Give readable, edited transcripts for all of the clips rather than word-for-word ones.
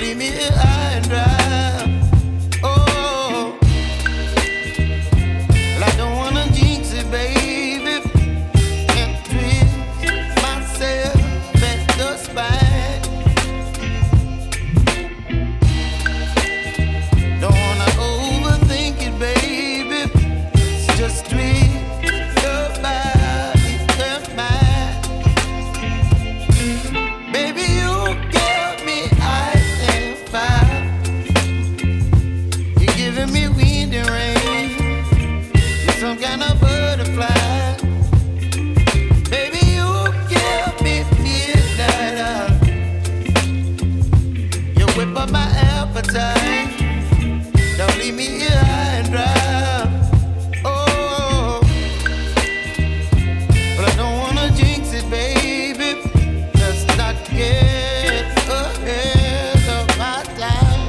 leave me here high and dry. Oh, well, I don't wanna jinx it, baby, and twist myself at the spine. Don't wanna overthink it, baby. It's just twist your body and mine. Baby, you give me ice and fire. You're giving me wind and rain. You're some kind of butterfly. Baby, you give me midnight. You whip up my appetite. Don't leave me here high and dry. Oh, but I don't wanna jinx it, baby. Let's not get ahead of my time.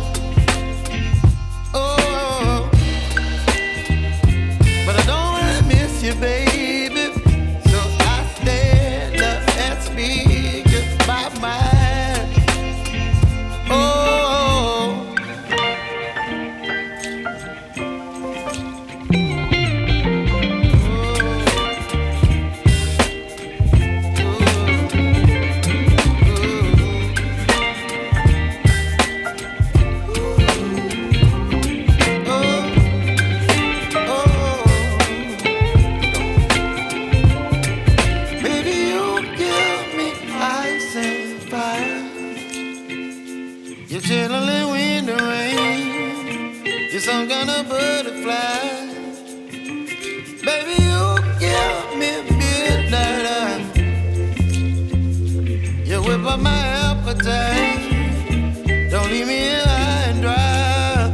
Oh, but I don't wanna miss you, baby. So I stand up and speak just my mind. Oh. Baby, you give me ice and fire. You're channeling wind and rain. You're some kind of butterfly. Baby, you give me midnight. You whip up my appetite. Don't leave me here high and dry.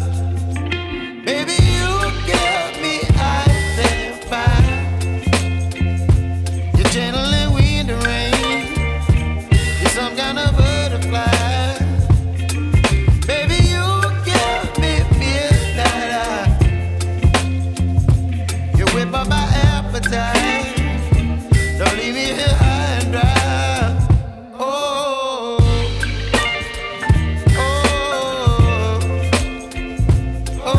Baby, you give me ice and fire. You're channeling wind and rain. You're some kind of butterfly. Baby, you give me midnight. You whip up my appetite. Don't leave me here high and dry. Oh, oh, oh,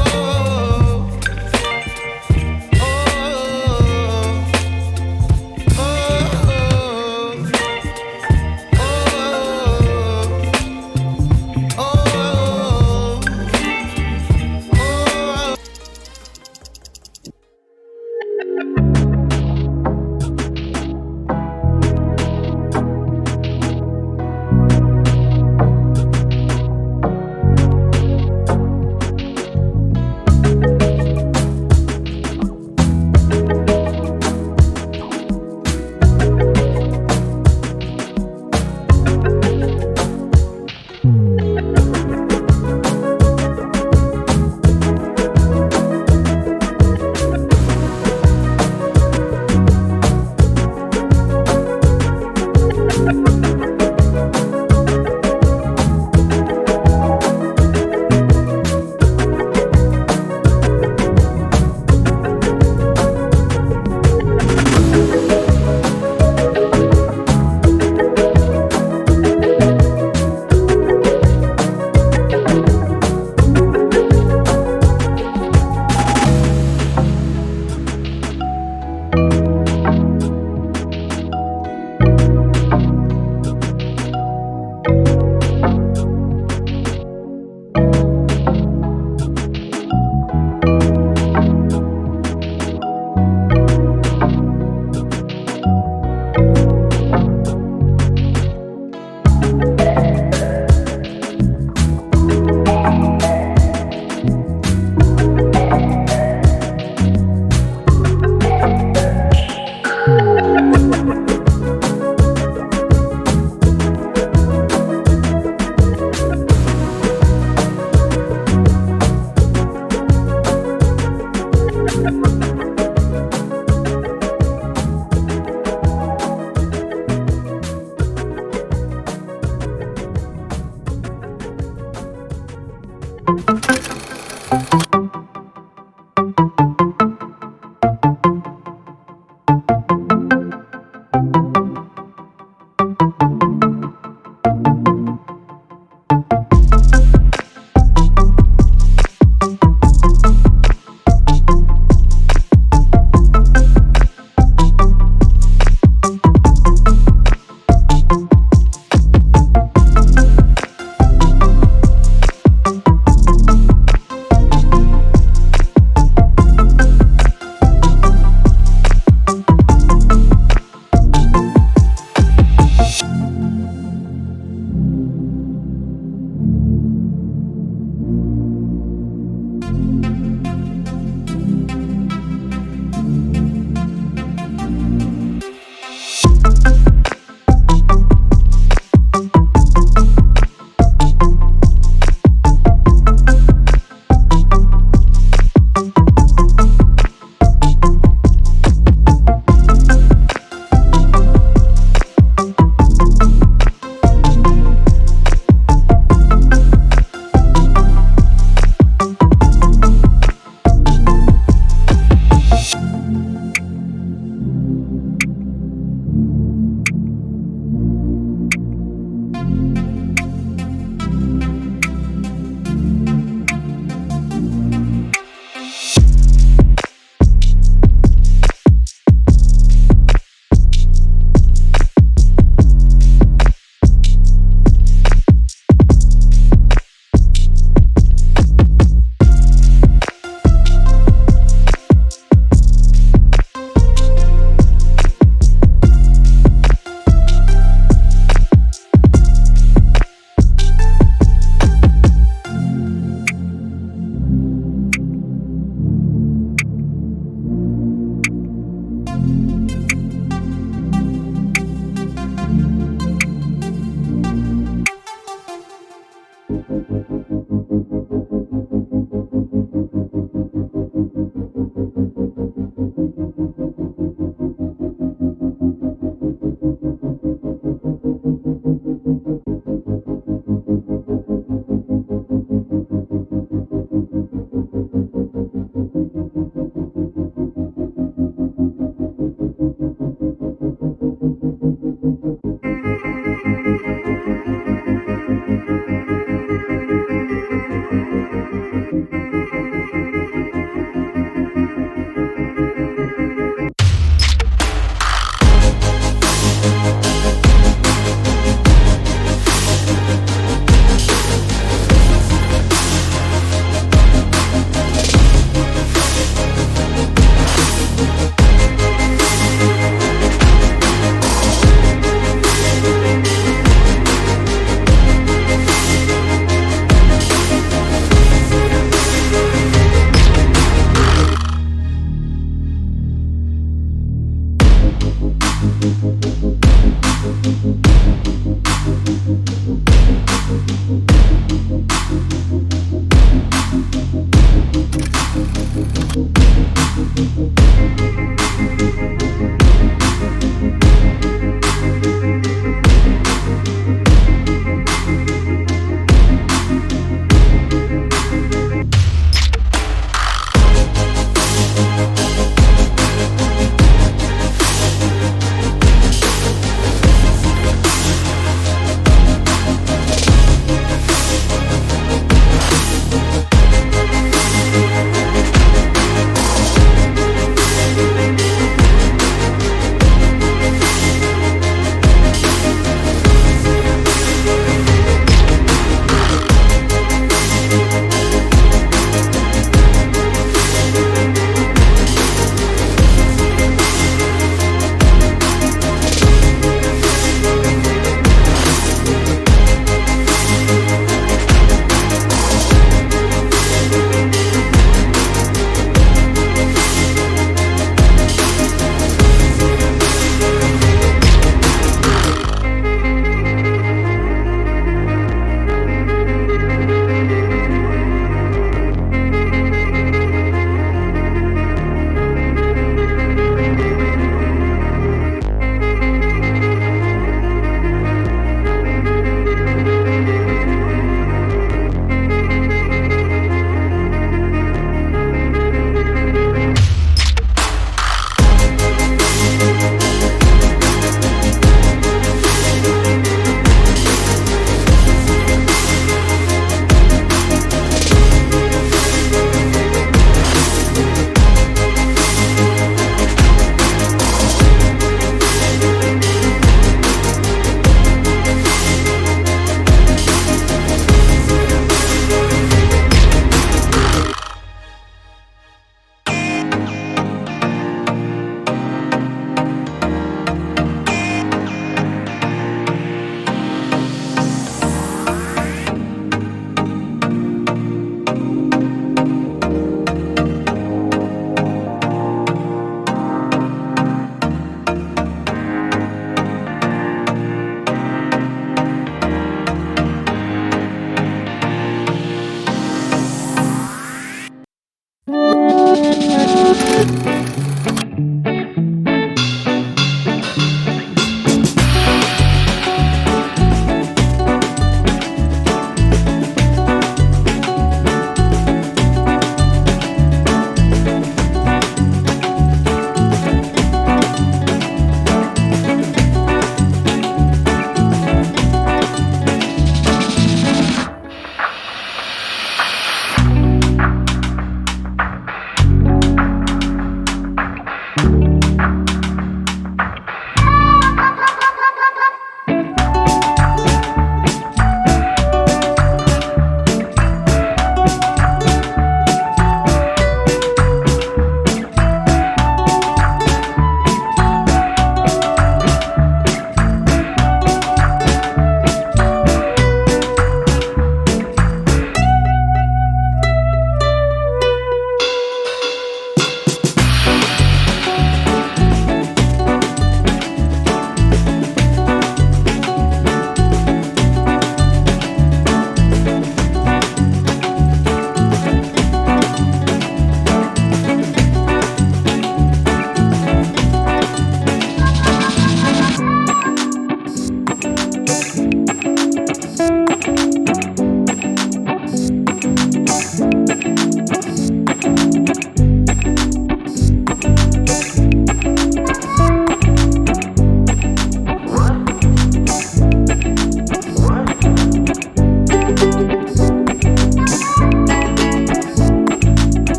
oh,